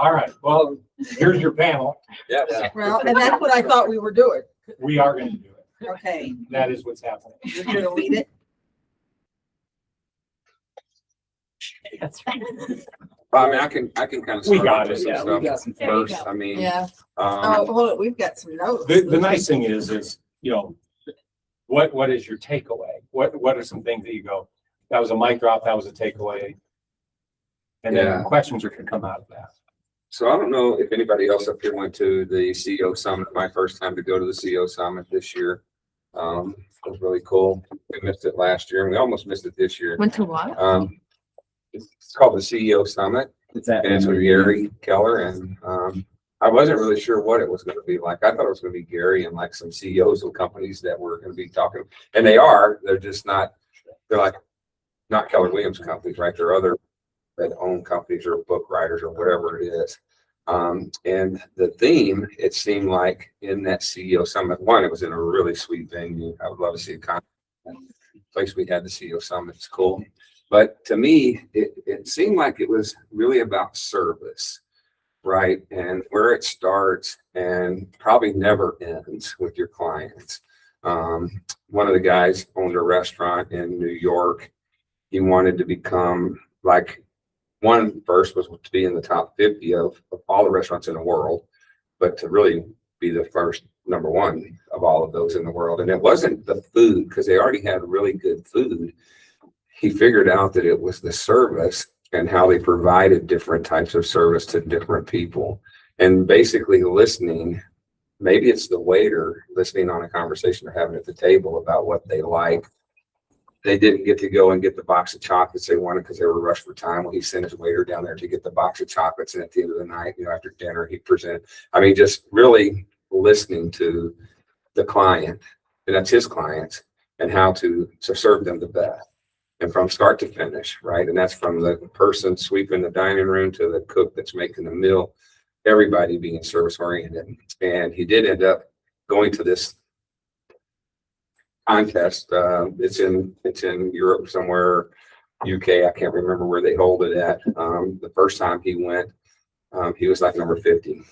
All right, well, here's your panel. Yeah. Well, and that's what I thought we were doing. We are going to do it. Okay, That is what's happening. you're going to lead it? That's right. I mean, I can kind of We start got with it, some yeah, we stuff got some- There you first. go. I mean, Yeah. Oh, hold on, we've got some notes. The nice thing is, what is your takeaway? What are some things that you go, that was a mic drop, that was a takeaway? And then Yeah. questions are going to come out of that. so I don't know if anybody else up here went to the CEO Summit. My first time to go to the CEO Summit this year. It was really cool. We missed it last year and we almost missed it this year. Went to what? It's called the CEO Summit. It's that. And it's with Gary Keller, and I wasn't really sure what it was going to be like. I thought it was going to be Gary and like some CEOs of companies that were going to be talking, and they are. They're just not. They're like not Keller Williams companies, right? They're other that own companies or book writers or whatever it is. And the theme, it seemed like in that CEO Summit, one, it was in a really sweet venue. I would love to see a place we had the CEO Summit. It's cool. But to me, it seemed like it was really about service, right? And where it starts and probably never ends with your clients. One of the guys owned a restaurant in New York. He wanted to become like, one first was to be in the top 50 of all the restaurants in the world, but to really be the first number one of all of those in the world. And it wasn't the food, because they already had really good food. He figured out that it was the service and how they provided different types of service to different people. And basically listening, maybe it's the waiter listening on a conversation they're having at the table about what they like. They didn't get to go and get the box of chocolates they wanted because they were rushed for time. Well, he sent his waiter down there to get the box of chocolates. And at the end of the night, after dinner, he presented. I mean, just really listening to the client, and that's his clients, and how to serve them the best. And from start to finish, right? And that's from the person sweeping the dining room to the cook that's making the meal, everybody being service oriented. And he did end up going to this contest. It's in Europe somewhere, UK. I can't remember where they hold it at. The first time he went, he was like number 50,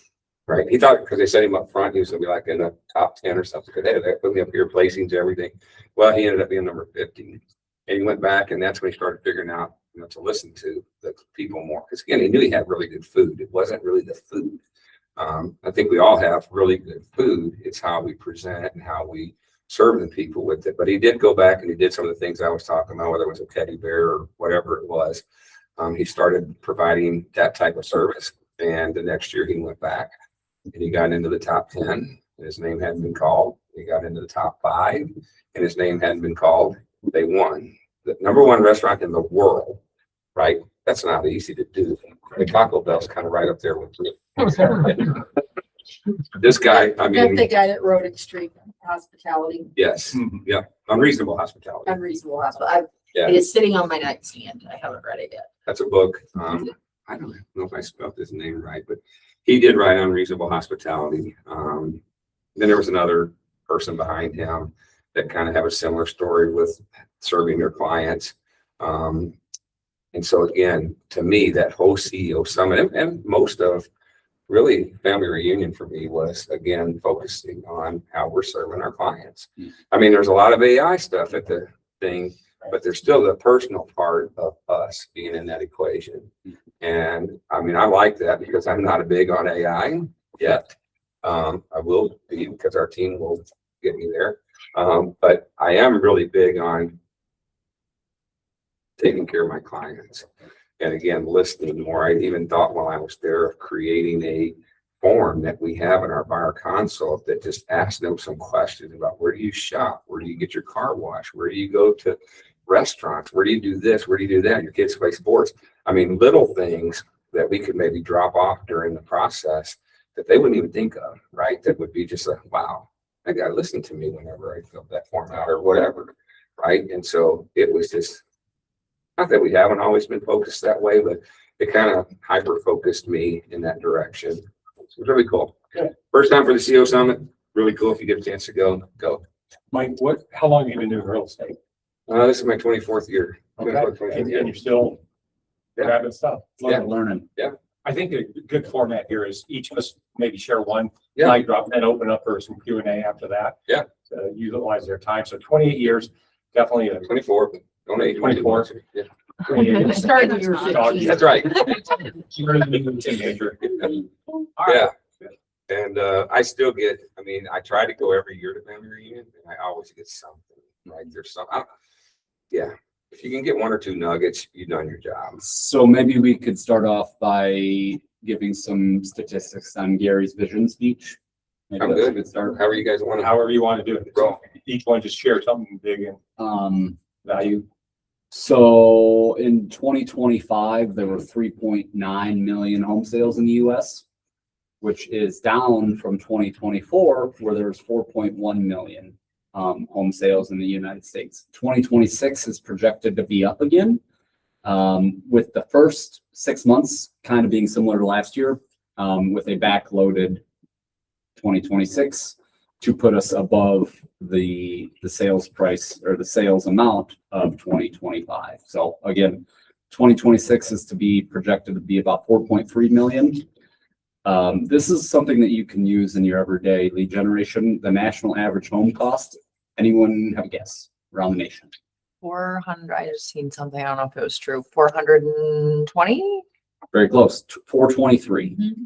right? He thought, because they set him up front, he was gonna be like in the top 10 or something. Because they put me up here, placings, everything. Well, he ended up being number 50. And he went back, and that's when he started figuring out, to listen to the people more. Because again, he knew he had really good food. It wasn't really the food. I think we all have really good food. It's how we present and how we serve the people with it. But he did go back and he did some of the things I was talking about, whether it was a teddy bear or whatever it was. He started providing that type of service. And the next year he went back and he got into the top 10. And his name hadn't been called. He got into the top 5 and his name hadn't been called. They won. The number 1 restaurant in the world, right? That's not easy to do. The Taco Bell's kind of right up there with me. This guy, I That's mean, the guy that wrote Extreme Hospitality, yes, yeah, unreasonable hospitality. Unreasonable Hospitality. Yeah. It is sitting on my nightstand. I haven't read it yet. That's a book. I don't know if I spelled his name right, but he did write Unreasonable Hospitality. Then there was another person behind him that kind of have a similar story with serving their clients. And so again, to me, that whole CEO Summit and most of really family reunion for me was, again, focusing on how we're serving our clients. I mean, there's a lot of AI stuff at the thing, but there's still the personal part of us being in that equation. And I mean, I like that because I'm not a big on AI yet. I will be because our team will get me there. But I am really big on taking care of my clients. And again, listening more. I even thought while I was there of creating a form that we have in our buyer console that just asks them some questions about where do you shop? Where do you get your car washed? Where do you go to restaurants? Where do you do this? Where do you do that? Your kids play sports. I mean, little things that we could maybe drop off during the process that they wouldn't even think of, right? That would be just a, wow, I got to listen to me whenever I fill that form out or whatever, right? And so it was just, not that we haven't always been focused that way, but it kind of hyper-focused me in that direction. It was really cool. Good. First time for the CEO Summit. Really cool. If you get a chance to go, go. Mike, how long have you been doing real estate? This is my 24th year. Okay. 24th And year. you're still grabbing stuff. Yeah. Learning. I think a good format here is each of us maybe share one Yeah. mic drop and then open up for some Q&A after that. Yeah. Utilize their time. So 28 years, definitely a 24, don't age 24. Yeah. 28 years. Starting at your Dog 15. That's right. You're a teenager. All right. Yeah. And I still get, I mean, I try to go every year to family reunion and I always get something. Like there's some, yeah. If you can get one or two nuggets, you've done your job. So maybe we could start off by giving some statistics on Gary's vision speech. Maybe I'm that's a good. good start. However you guys want to. However you want to do it. Go. Each one just share something big and value. So in 2025, there were 3.9 million home sales in the US, which is down from 2024, where there was 4.1 million home sales in the United States. 2026 is projected to be up again, with the first 6 months kind of being similar to last year, with a backloaded 2026 to put us above the sales price or the sales amount of 2025. So again, 2026 is to be projected to be about 4.3 million. This is something that you can use in your everyday lead generation. The national average home cost, anyone have a guess around the nation? 400, I just seen something, I don't know if it was true, 420? Very close, 423.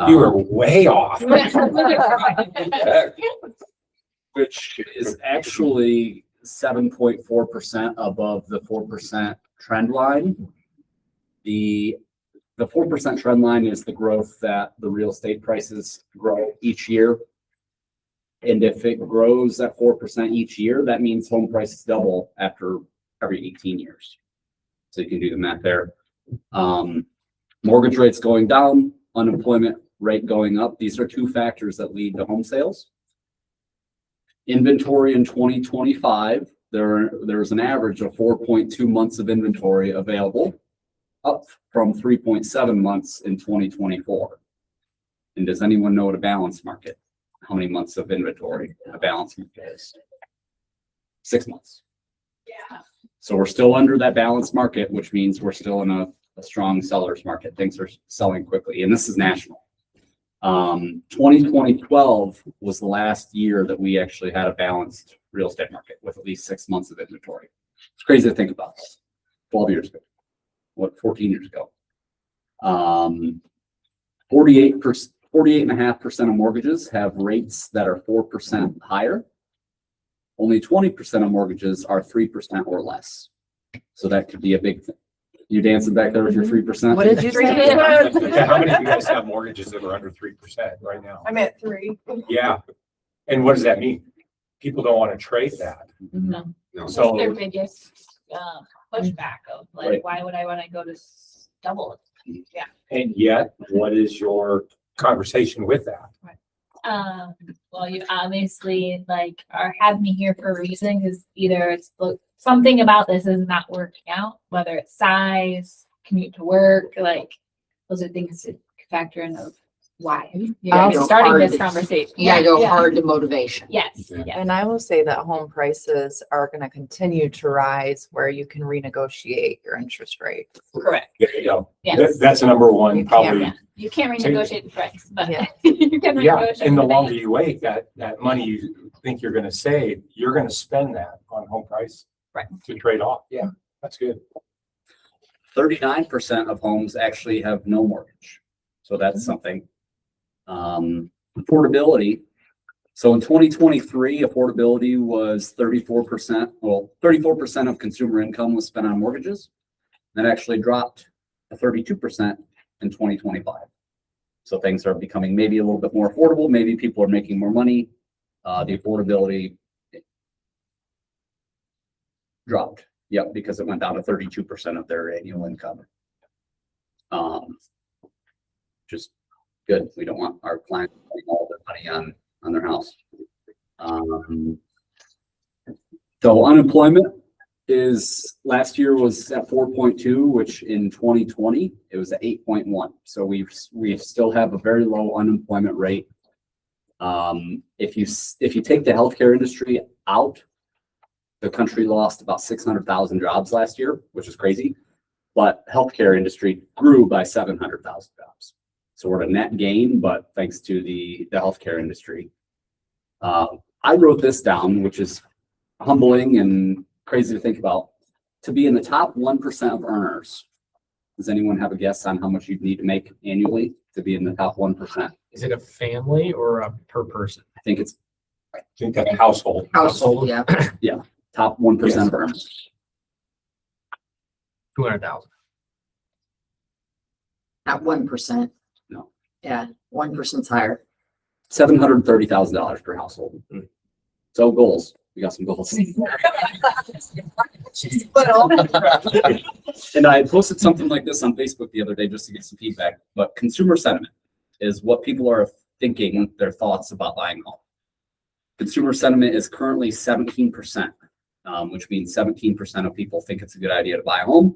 You were way off. Which is actually 7.4% above the 4% trend line. The 4% trend line is the growth that the real estate prices grow each year. And if it grows at 4% each year, that means home prices double after every 18 years. So you can do the math there. Mortgage rates going down, unemployment rate going up. These are two factors that lead to home sales. Inventory in 2025, there's an average of 4.2 months of inventory available, up from 3.7 months in 2024. And does anyone know what a balanced market? How many months of inventory a balanced market is? 6 months. Yeah. So we're still under that balanced market, which means we're still in a strong seller's market. Things are selling quickly, and this is national. 2012 was the last year that we actually had a balanced real estate market with at least 6 months of inventory. It's crazy to think about. 12 years ago, 14 years ago. 48.5% of mortgages have rates that are 4% higher. Only 20% of mortgages are 3% or less. So that could be a big thing. You dancing back there with your 3%? What did you say? Yeah, how many of you guys have mortgages that are under 3% right now? I'm at 3. Yeah. And what does that mean? People don't want to trade that. No. No. So Their biggest pushback of like, Right. why would I want to go to double? Yeah. and yet, what is your conversation with that? Well, you obviously like have me here for a reason because either it's something about this is not working out, whether it's size, commute to work, like those are things to factor in of why you're I'll even starting hard this to- conversation. You gotta go Yeah. hard to motivation. Yes. Yeah. Yeah. And I will say that home prices are going to continue to rise where you can renegotiate your interest rate. Correct. You know, Yes. that's the number one, You probably. Yeah. You can't renegotiate the price, but Yeah. you can Yeah, renegotiate. and the the longer value. you wait, that money you think you're gonna save, you're gonna spend that on home price. Right. To trade off. Yeah, that's good. 39% of homes actually have no mortgage. So that's something. Affordability. So in 2023, affordability was 34%. Well, 34% of consumer income was spent on mortgages. That actually dropped to 32% in 2025. So things are becoming maybe a little bit more affordable. Maybe people are making more money. The affordability dropped. Yep, because it went down to 32% of their annual income. Just good. We don't want our clients putting all their money on their house. So unemployment is last year was at 4.2, which in 2020 it was at 8.1. So we still have a very low unemployment rate. If you take the healthcare industry out, the country lost about 600,000 jobs last year, which is crazy. but healthcare industry grew by 700,000 jobs. So we're at a net gain, but thanks to the healthcare industry. I wrote this down, which is humbling and crazy to think about. To be in the top 1% of earners, does anyone have a guess on how much you'd need to make annually to be in the top 1%? Is it a family or a per person? I think it's I think that household. Household, yeah, top 1% of earners. 200,000. not 1%. No. Yeah, 1%'s higher. $730,000 per household. So goals, we got some goals. Well, And I posted something like this on Facebook the other day just to get some feedback, but consumer sentiment is what people are thinking, their thoughts about buying a home. Consumer sentiment is currently 17%, which means 17% of people think it's a good idea to buy a home.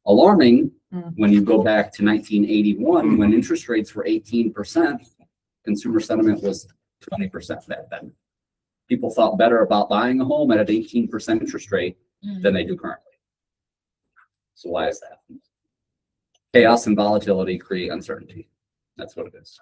Alarming, when you go back to 1981, when interest rates were 18%, consumer sentiment was 20% back then. People thought better about buying a home at an 18% interest rate than they do currently. So why is that? Chaos and volatility create uncertainty. That's what it is.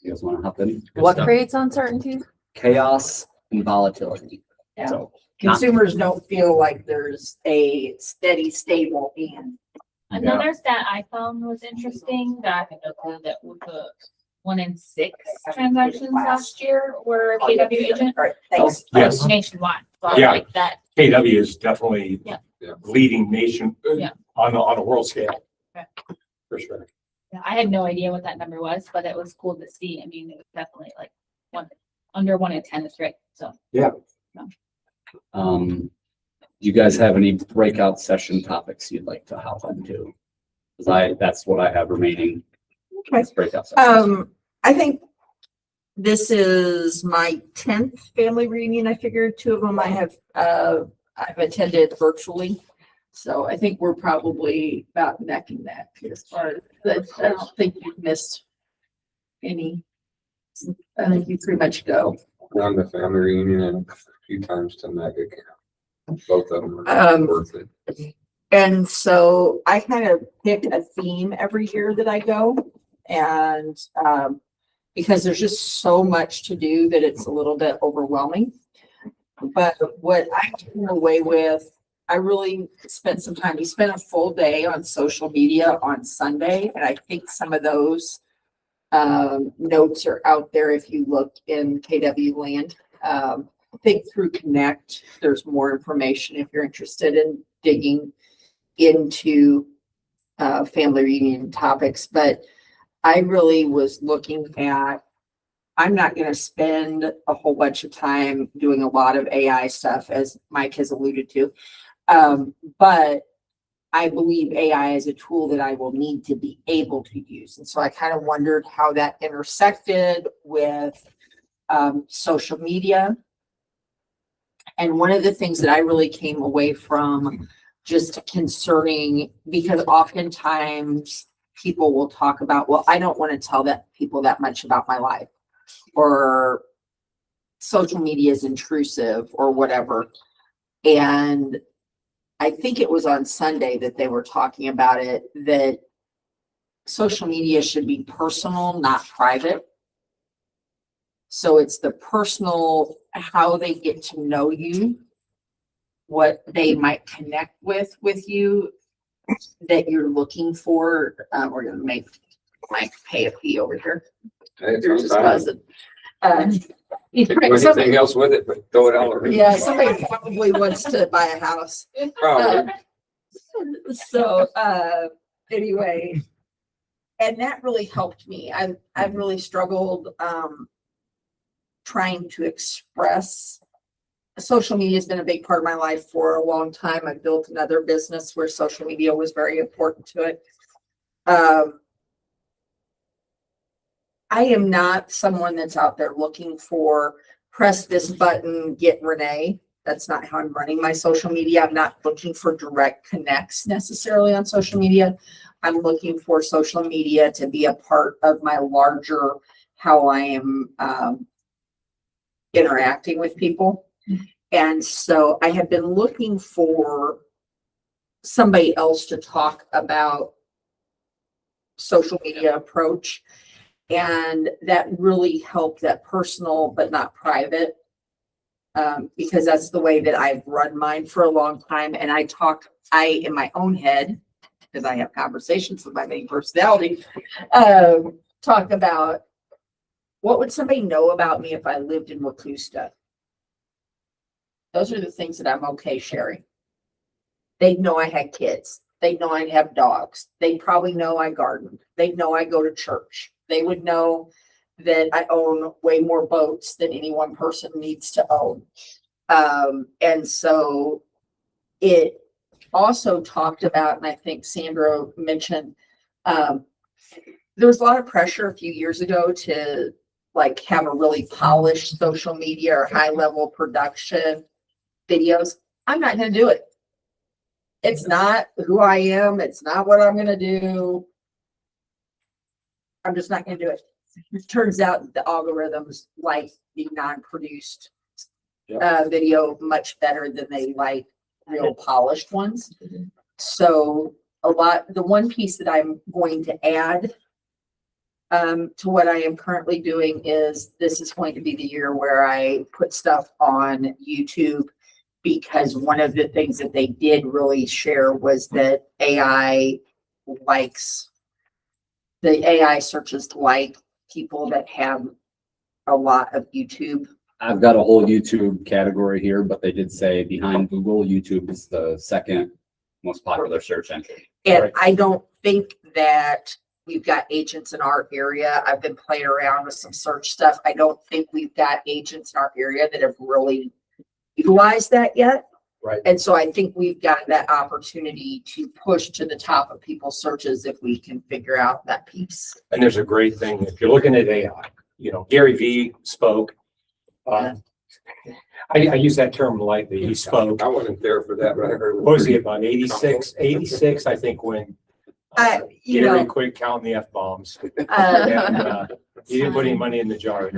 You guys want to hop in? Good What stuff. creates uncertainty? Chaos and volatility. Yeah. So consumers don't feel like there's a steady, stable hand. Another stat I found was interesting that I had no clue that was 1 in 6 transactions last year were KW agent. All right, thanks. Yes. Nationwide. So I Yeah. like that. KW is definitely Yeah. leading nation Yeah. on a world scale. Okay. For sure. Yeah, I had no idea what that number was, but it was cool to see. I mean, it was definitely like under 1 in 10 is great. So do you guys have any breakout session topics you'd like to hop into? Because that's what I have remaining. Okay. Breakout sessions. I think this is my 10th family reunion. I figured 2 of them I've attended virtually. So I think we're probably about neck and neck as far as I don't think you've missed any. I think you pretty much go. Gone to family reunion and a few times to mega camp. Both of them are Um, worth it. And so I kind of pick a theme every year that I go. And because there's just so much to do that it's a little bit overwhelming. But what I came away with, I really spent some time. We spent a full day on social media on Sunday. And I think some of those notes are out there if you look in KW land. I think through Connect, there's more information if you're interested in digging into family reunion topics. But I really was looking at, I'm not going to spend a whole bunch of time doing a lot of AI stuff, as Mike has alluded to. But I believe AI is a tool that I will need to be able to use. And so I kind of wondered how that intersected with social media. And one of the things that I really came away from just concerning, because oftentimes people will talk about, well, I don't want to tell people that much about my life, or social media is intrusive or whatever. And I think it was on Sunday that they were talking about it, that social media should be personal, not private. So it's the personal, how they get to know you, what they might connect with you that you're looking for. We're going to make Mike pay a fee over here. Hey, You're just sometimes buzzing. anything else with it, but throw it all over. Yeah, somebody probably wants to buy a house. Probably. So, anyway, and that really helped me. I've really struggled, trying to express. Social media has been a big part of my life for a long time. I built another business where social media was very important to it. I am not someone that's out there looking for press this button, get Renee. That's not how I'm running my social media. I'm not looking for direct connects necessarily on social media. I'm looking for social media to be a part of my larger, how I am interacting with people. And so I have been looking for somebody else to talk about social media approach. And that really helped, that personal but not private. Because that's the way that I've run mine for a long time. And I in my own head, because I have conversations with my main personality, talk about what would somebody know about me if I lived in Wakusta? Those are the things that I'm okay sharing. They'd know I had kids. They'd know I'd have dogs. They'd probably know I gardened. They'd know I go to church. They would know that I own way more boats than any one person needs to own. And so it also talked about, and I think Sandra mentioned, there was a lot of pressure a few years ago to like have a really polished social media or high level production videos. I'm not going to do it. It's not who I am. It's not what I'm going to do. I'm just not going to do it. It turns out the algorithms like the non-produced video much better than they like real polished ones. So the one piece that I'm going to add to what I am currently doing is this is going to be the year where I put stuff on YouTube, because one of the things that they did really share was that AI searches like people that have a lot of YouTube. I've got a whole YouTube category here, but they did say behind Google, YouTube is the second most popular search engine. And Right. I don't think that we've got agents in our area. I've been playing around with some search stuff. I don't think we've got agents in our area that have really utilized that yet. Right. And so I think we've got that opportunity to push to the top of people's searches if we can figure out that piece. And there's a great thing, if you're looking at AI, Gary Vee spoke. I use that term lightly. He spoke. I wasn't there for that, but I heard. What was he about 86, I think, when Gary quit counting the F-bombs. And he didn't put any money in the jar.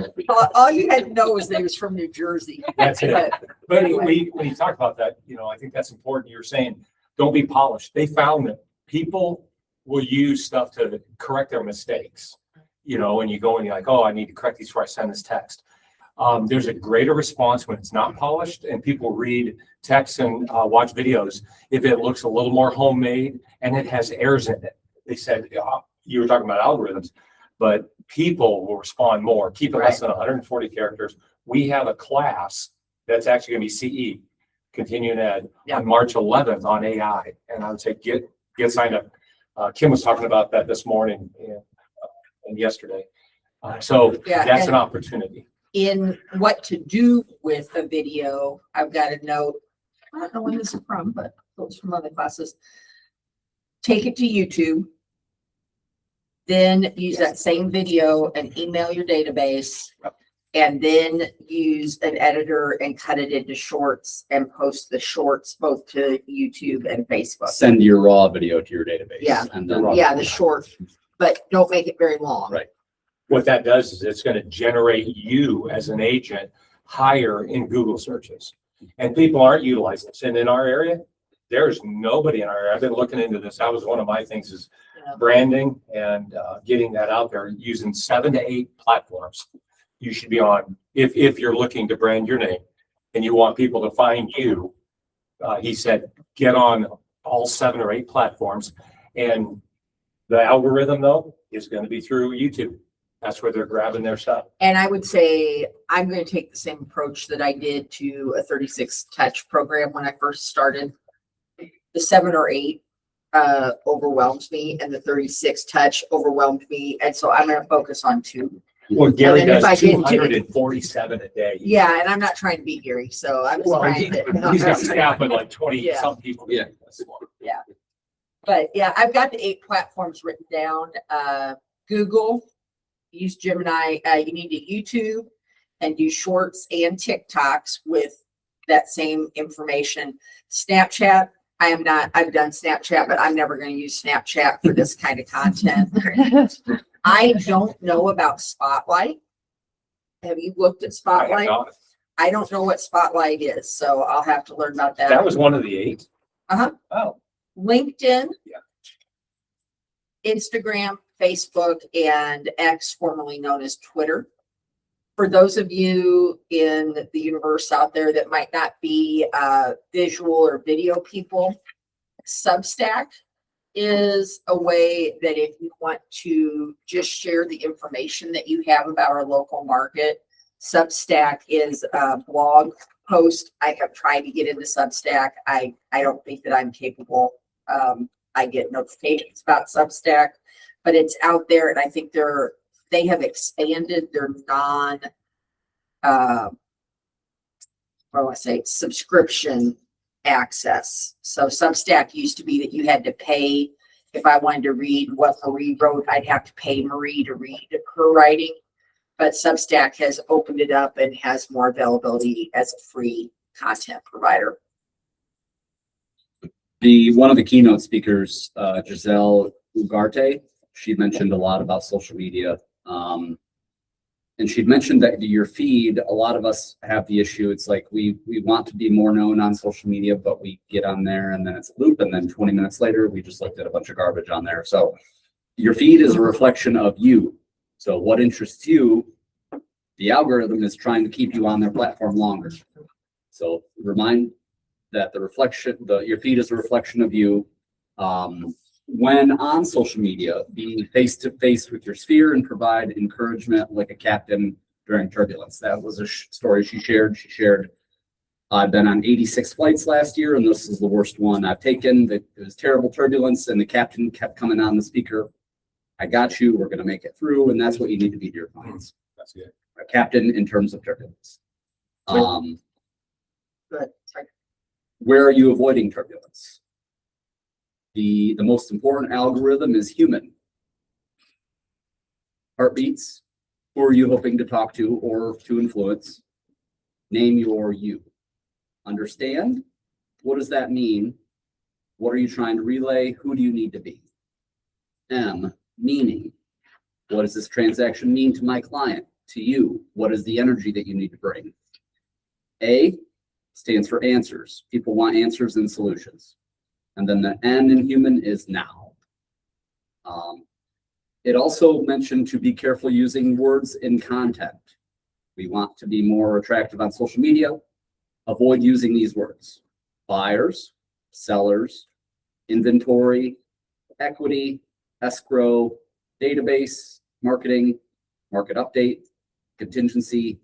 all you had to know was they was from New Jersey. That's it. But Anyway. when you talk about that, I think that's important. You're saying, don't be polished. They found that people will use stuff to correct their mistakes. And you go and you're like, oh, I need to correct these before I send this text. There's a greater response when it's not polished, and people read texts and watch videos if it looks a little more homemade and it has errors in it. They said, you were talking about algorithms, but people will respond more. Keep it less than 140 characters. We have a class that's actually going to be CE, continuing ed, on March 11th on AI. And I would say get signed up. Kim was talking about that this morning and yesterday. So that's an opportunity. In what to do with a video, I've got a note. I don't know when this is from, but it was from other classes. Take it to YouTube. Then use that same video and email your database. And then use an editor and cut it into shorts and post the shorts both to YouTube and Facebook. Send your raw video to your database. Yeah. And then The short, but don't make it very long. Right. What that does is it's going to generate you as an agent higher in Google searches. And people aren't utilizing this. And in our area, there's nobody in our area. I've been looking into this. That was one of my things is branding and getting that out there using 7 to 8 platforms. You should be on if you're looking to brand your name and you want people to find you. He said, get on all 7 or 8 platforms. And the algorithm, though, is going to be through YouTube. That's where they're grabbing their stuff. And I would say I'm going to take the same approach that I did to a 36 touch program when I first started. The 7 or 8 overwhelms me, and the 36 touch overwhelmed me. And so I'm going to focus on 2. Well, Gary And if I does get to- 247 a day. Yeah, and I'm not trying to beat Gary, so I'm just Well, trying to. he's got staff with like 20 Yeah. some people. Yeah. But yeah, I've got the 8 platforms written down. Google, use Gemini. You need to YouTube and do shorts and TikToks with that same information. Snapchat, I've done Snapchat, but I'm never going to use Snapchat for this kind of content. I don't know about Spotlight. Have you looked at I have Spotlight? not. I don't know what Spotlight is, so I'll have to learn about that. That was one of the 8. Uh-huh. Oh, LinkedIn, Yeah. Instagram, Facebook, and X, formerly known as Twitter. For those of you in the universe out there that might not be visual or video people, Substack is a way that if you want to just share the information that you have about our local market, Substack is a blog post. I have tried to get into Substack. I don't think that I'm capable. I get notifications about Substack, but it's out there, and I think they have expanded their subscription access. So Substack used to be that you had to pay. If I wanted to read what Marie wrote, I'd have to pay Marie to read her writing. But Substack has opened it up and has more availability as a free content provider. One of the keynote speakers, Giselle Ugarte, she mentioned a lot about social media. And she'd mentioned that your feed, a lot of us have the issue. It's like we want to be more known on social media, but we get on there and then it's a loop. And then 20 minutes later, we just looked at a bunch of garbage on there. So your feed is a reflection of you. So what interests you, the algorithm is trying to keep you on their platform longer. So remind that your feed is a reflection of you. When on social media, be face to face with your sphere and provide encouragement like a captain during turbulence. That was a story she shared. She shared, I've been on 86 flights last year, and this is the worst one I've taken. It was terrible turbulence, and the captain kept coming on the speaker. I got you. We're going to make it through, and that's what you need to be to your clients. That's good. A captain in terms of turbulence. Good. Sorry. Where are you avoiding turbulence? The most important algorithm is human. Heartbeats. Who are you hoping to talk to or to influence? Name your you. Understand? What does that mean? What are you trying to relay? Who do you need to be? M, meaning. What does this transaction mean to my client, to you? What is the energy that you need to bring? A stands for answers. People want answers and solutions. And then the N in human is now. It also mentioned to be careful using words in content. We want to be more attractive on social media. Avoid using these words. Buyers, sellers, inventory, equity, escrow, database, marketing, market update, contingency,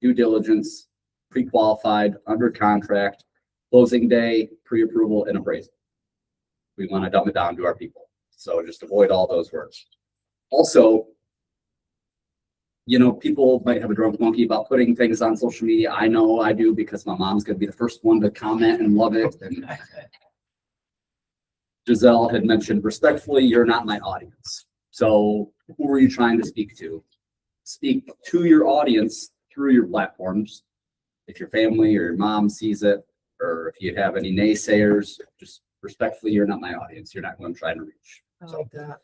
due diligence, pre-qualified, under contract, closing day, pre-approval, and appraisal. We want to dumb it down to our people. So just avoid all those words. Also, people might have a drunk monkey about putting things on social media. I know I do because my mom's going to be the first one to comment and love it. And Giselle had mentioned respectfully, you're not my audience. So who are you trying to speak to? Speak to your audience through your platforms. If your family or your mom sees it, or if you have any naysayers, just respectfully, you're not my audience. You're not who I'm trying to reach. I like that.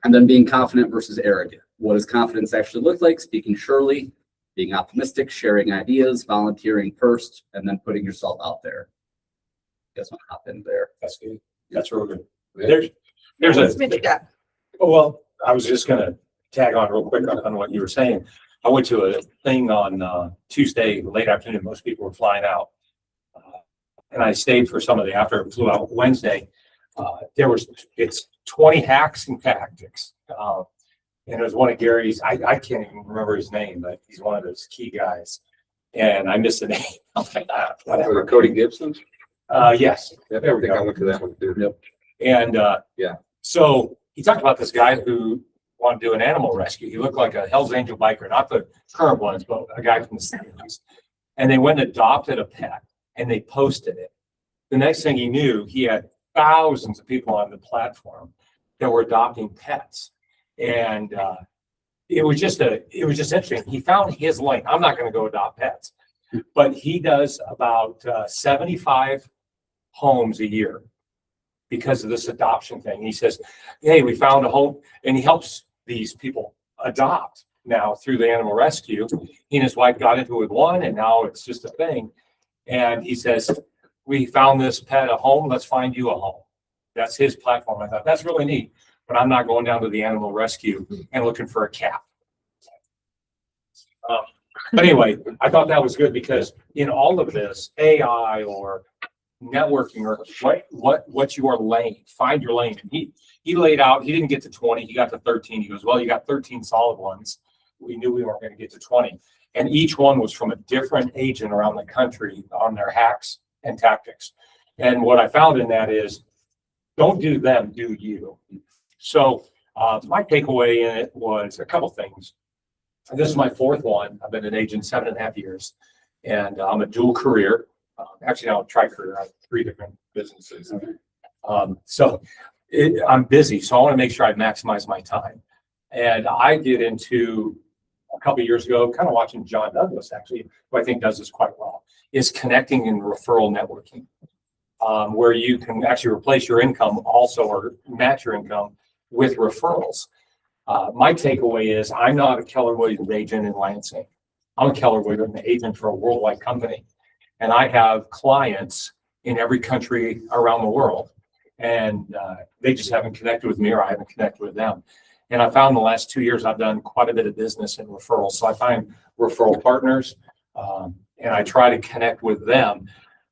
And then being confident versus arrogant. What does confidence actually look like? Speaking surely, being optimistic, sharing ideas, volunteering first, and then putting yourself out there. Guess what happened there? That's good. That's real good. There's What's Mitch got? well, I was just gonna tag on real quick on what you were saying. I went to a thing on Tuesday, late afternoon. Most people were flying out. And I stayed for some of the after, flew out Wednesday. It's 20 hacks and tactics. And it was one of Gary's, I can't even remember his name, but he's one of those key guys. And I missed the name. I'm like, whatever. Cody Gibson. Yes. Yep, There I we think I go. went to that one too. Yep. And Yeah. So he talked about this guy who wanted to do an animal rescue. He looked like a Hell's Angel biker, not the current ones, but a guy from the 70s. And they went and adopted a pet and they posted it. The next thing he knew, he had thousands of people on the platform that were adopting pets. And it was just interesting. He found his lane. I'm not going to go adopt pets, but he does about 75 homes a year because of this adoption thing. He says, hey, we found a home, and he helps these people adopt now through the animal rescue. He and his wife got into it with one, and now it's just a thing. And he says, we found this pet a home, let's find you a home. That's his platform. I thought, that's really neat, but I'm not going down to the animal rescue and looking for a cat. But anyway, I thought that was good because in all of this, AI or networking or what you are lane, find your lane. He laid out, he didn't get to 20, he got to 13. He goes, well, you got 13 solid ones. We knew we weren't going to get to 20. And each one was from a different agent around the country on their hacks and tactics. And what I found in that is, don't do them, do you. So my takeaway in it was a couple things. This is my fourth one. I've been an agent 7.5 years, and I'm a dual career. Actually, now a tri-career. I have 3 different businesses. I'm busy, so I want to make sure I maximize my time. And I get into a couple of years ago, kind of watching John Douglas, actually, who I think does this quite well, is connecting and referral networking, where you can actually replace your income also or match your income with referrals. My takeaway is I'm not a Keller Williams agent in Lansing. I'm a Keller Williams agent for a worldwide company. And I have clients in every country around the world. And they just haven't connected with me or I haven't connected with them. And I found the last 2 years, I've done quite a bit of business in referrals. So I find referral partners and I try to connect with them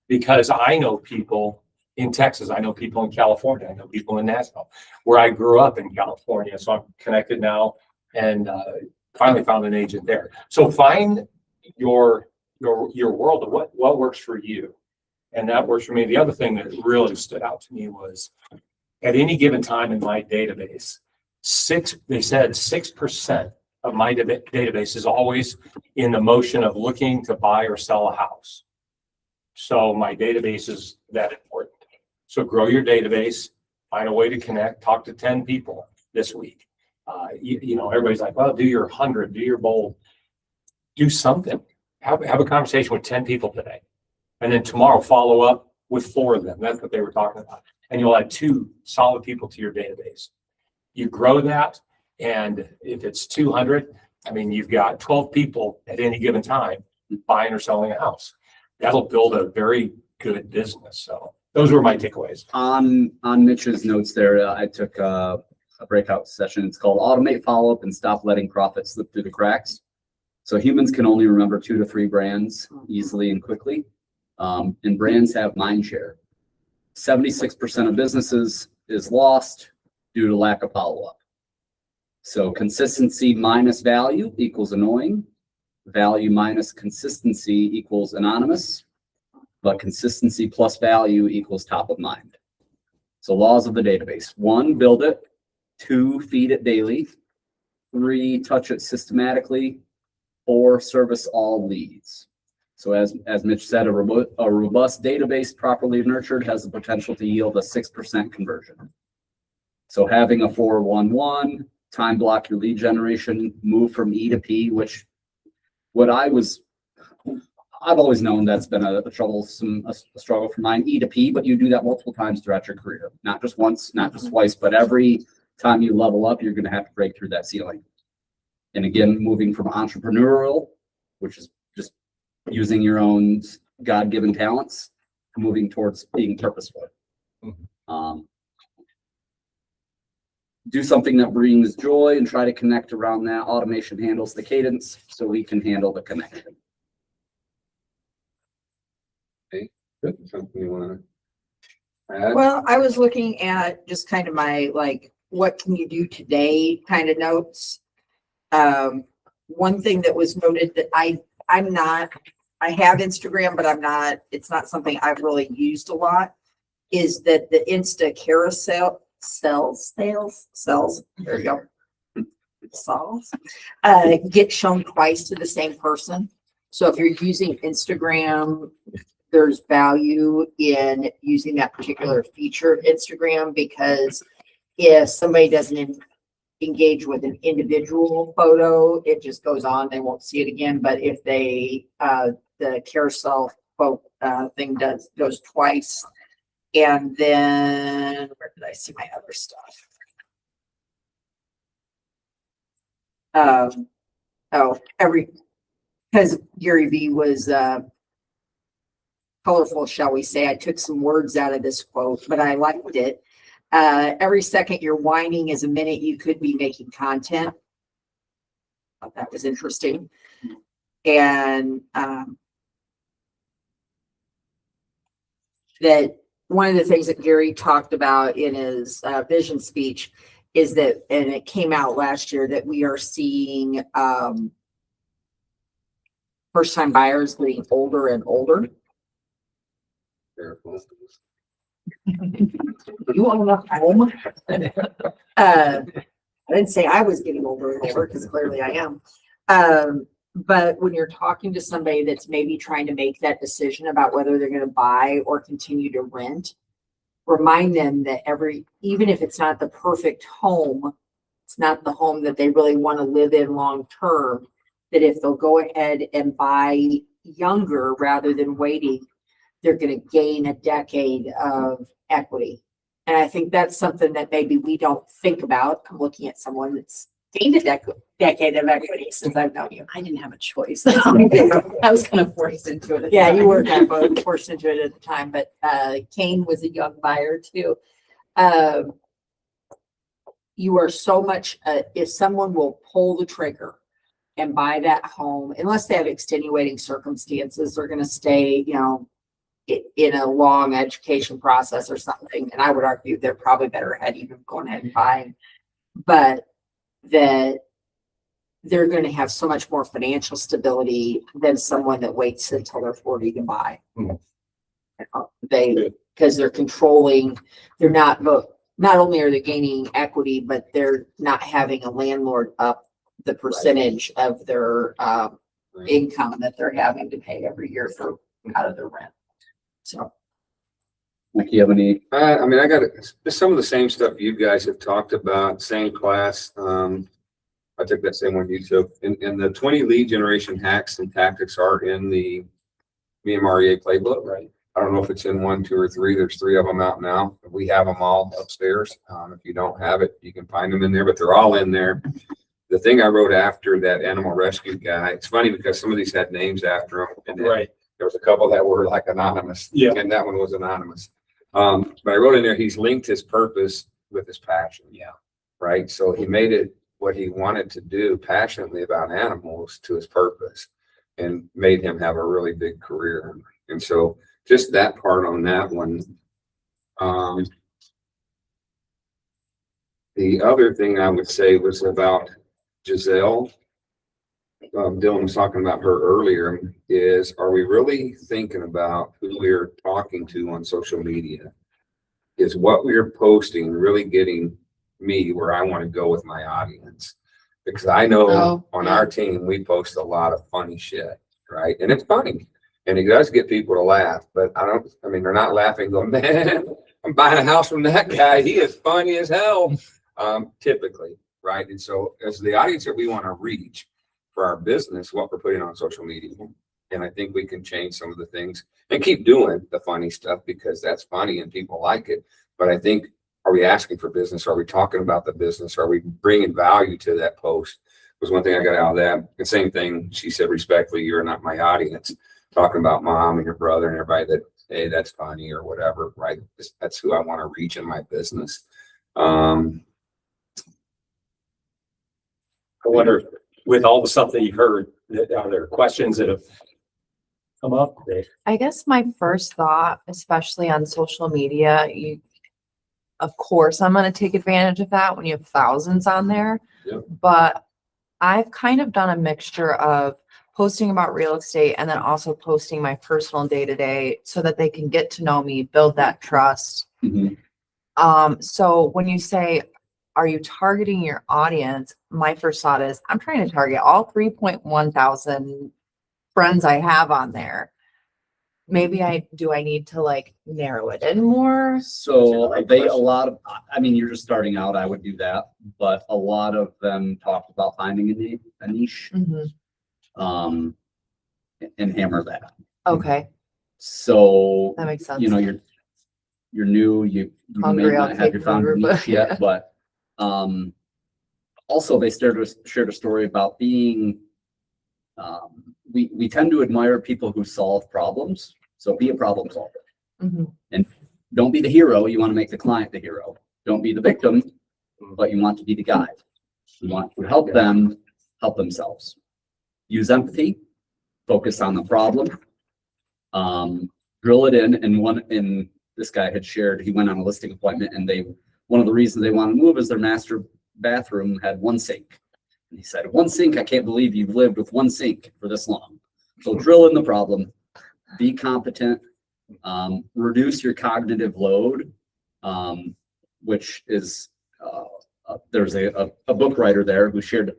because I know people in Texas. I know people in California. I know people in Nashville, where I grew up in California. So I'm connected now and finally found an agent there. So find your world of what works for you. And that works for me. The other thing that really stood out to me was at any given time in my database, they said 6% of my database is always in the motion of looking to buy or sell a house. So my database is that important. So grow your database, find a way to connect, talk to 10 people this week. Everybody's like, well, do your 100, do your bold, do something. Have a conversation with 10 people today. And then tomorrow follow up with 4 of them. That's what they were talking about. And you'll add 2 solid people to your database. You grow that. And if it's 200, I mean, you've got 12 people at any given time buying or selling a house. That'll build a very good business. So those were my takeaways. On Mitch's notes there, I took a breakout session. It's called Automate Follow-Up and Stop Letting Profits Slip Through the Cracks. So humans can only remember 2 to 3 brands easily and quickly. And brands have mind share. 76% of businesses is lost due to lack of follow-up. So consistency minus value equals annoying. Value minus consistency equals anonymous. But consistency plus value equals top of mind. So laws of the database. 1, build it. 2, feed it daily. 3, touch it systematically. 4, service all leads. So as Mitch said, a robust database properly nurtured has the potential to yield a 6% conversion. So having a 4-1-1, time block your lead generation, move from E to P, which I've always known that's been a struggle for mine, E to P, but you do that multiple times throughout your career. Not just once, not just twice, but every time you level up, you're going to have to break through that ceiling. And again, moving from entrepreneurial, which is just using your own God-given talents, moving towards being purposeful. Do something that brings joy and try to connect around that. Automation handles the cadence, so we can handle the connection. Good. Something you want to add? Well, I was looking at just kind of my, what can you do today kind of notes. One thing that was noted that I have Instagram, but it's not something I've really used a lot, is that the Insta carousel sells, there you go. Sells, get shown twice to the same person. So if you're using Instagram, there's value in using that particular feature of Instagram, because if somebody doesn't engage with an individual photo, it just goes on, they won't see it again. But if they, the carousel thing goes twice. And then where did I see my other stuff? Because Gary V was colorful, shall we say. I took some words out of this quote, but I liked it. Every second you're whining is a minute you could be making content. Thought that was interesting. And that one of the things that Gary talked about in his vision speech is that, and it came out last year, that we are seeing first-time buyers getting older and older. Careful. You want to home? I didn't say I was getting older and older, because clearly I am. But when you're talking to somebody that's maybe trying to make that decision about whether they're going to buy or continue to rent, remind them that even if it's not the perfect home, it's not the home that they really want to live in long term, that if they'll go ahead and buy younger rather than waiting, they're going to gain a decade of equity. And I think that's something that maybe we don't think about. I'm looking at someone that's gained a decade of equity since I've known you. I didn't have a choice. I was kind of forced into it. Yeah, you were kind of forced into it at the time, but Kane was a young buyer too. You are so much, if someone will pull the trigger and buy that home, unless they have extenuating circumstances, they're going to stay, in a long education process or something. And I would argue they're probably better ahead even going ahead and buying, but that they're going to have so much more financial stability than someone that waits until they're 40 to buy. Because they're controlling, not only are they gaining equity, but they're not having a landlord up the percentage of their income that they're having to pay every year for out of their rent. So. Like, you have any? I mean, I got some of the same stuff you guys have talked about, same class. I took that same one you took. And the 20 lead generation hacks and tactics are in the VMREA playbook. Right. I don't know if it's in 1, 2, or 3. There's 3 of them out now. We have them all upstairs. If you don't have it, you can find them in there, but they're all in there. The thing I wrote after that animal rescue guy, it's funny because some of these had names after them. And then Right. there was a couple that were like anonymous. Yeah. And that one was anonymous. But I wrote in there, he's linked his purpose with his passion. Yeah. Right. So he made it what he wanted to do passionately about animals to his purpose, and made him have a really big career. And so just that part on that one. The other thing I would say was about Giselle. Dillon was talking about her earlier, is, are we really thinking about who we're talking to on social media? Is what we're posting really getting me where I want to go with my audience? Because I know on our team, we post a lot of funny shit, right? And it's funny. And it does get people to laugh, but they're not laughing going, man, I'm buying a house from that guy. He is funny as hell, typically, right? And so as the audience that we want to reach for our business, what we're putting on social media. And I think we can change some of the things and keep doing the funny stuff because that's funny and people like it. But I think, are we asking for business? Are we talking about the business? Are we bringing value to that post? Was one thing I got out of that. The same thing she said, respectfully, you're not my audience. Talking about mom and your brother and everybody that, hey, that's funny or whatever, right? That's who I want to reach in my business. I wonder, with all the stuff that you've heard, are there questions that have come up? I guess my first thought, especially on social media, of course, I'm going to take advantage of that when you have thousands on there. Yep. But I've kind of done a mixture of posting about real estate and then also posting my personal day-to-day so that they can get to know me, build that trust. Mm-hmm. So when you say, are you targeting your audience? My first thought is, I'm trying to target all 3.1 thousand friends I have on there. Maybe I need to like narrow it in more. So you're just starting out, I would do that, but a lot of them talked about finding a niche, Mm-hmm. and hammer that. Okay, So, that makes sense. You're new, you may Hungry, I'll not have take your found Uber, niche but- yet, but, also they shared a story about being, we tend to admire people who solve problems. So be a problem solver. Mhm. And don't be the hero. You want to make the client the hero. Don't be the victim, but you want to be the guide. You want to help them help themselves. Use empathy, focus on the problem, drill it in. And this guy had shared, he went on a listing appointment and one of the reasons they want to move is their master bathroom had one sink. And he said, one sink, I can't believe you've lived with one sink for this long. So drill in the problem, be competent, reduce your cognitive load, which is, there's a book writer there who shared,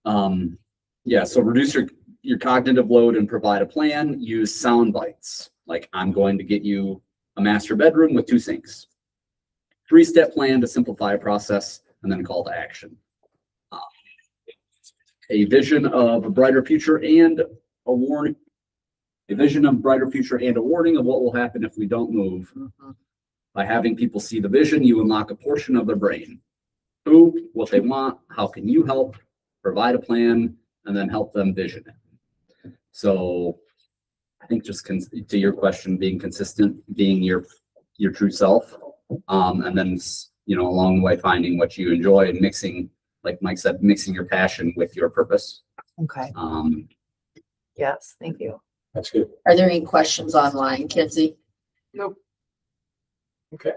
so reduce your cognitive load and provide a plan. Use sound bites. Like, I'm going to get you a master bedroom with 2 sinks. 3-step plan to simplify a process, and then a call to action. A vision of a brighter future and a warning. A vision of a brighter future and a warning of what will happen if we don't move. By having people see the vision, you unlock a portion of their brain. Who, what they want, how can you help, provide a plan, and then help them vision it. So I think just to your question, being consistent, being your true self, and then, along the way, finding what you enjoy and mixing, like Mike said, mixing your passion with your purpose. Okay. Yes, thank you. That's good. Are there any questions online, Kinsey? Okay.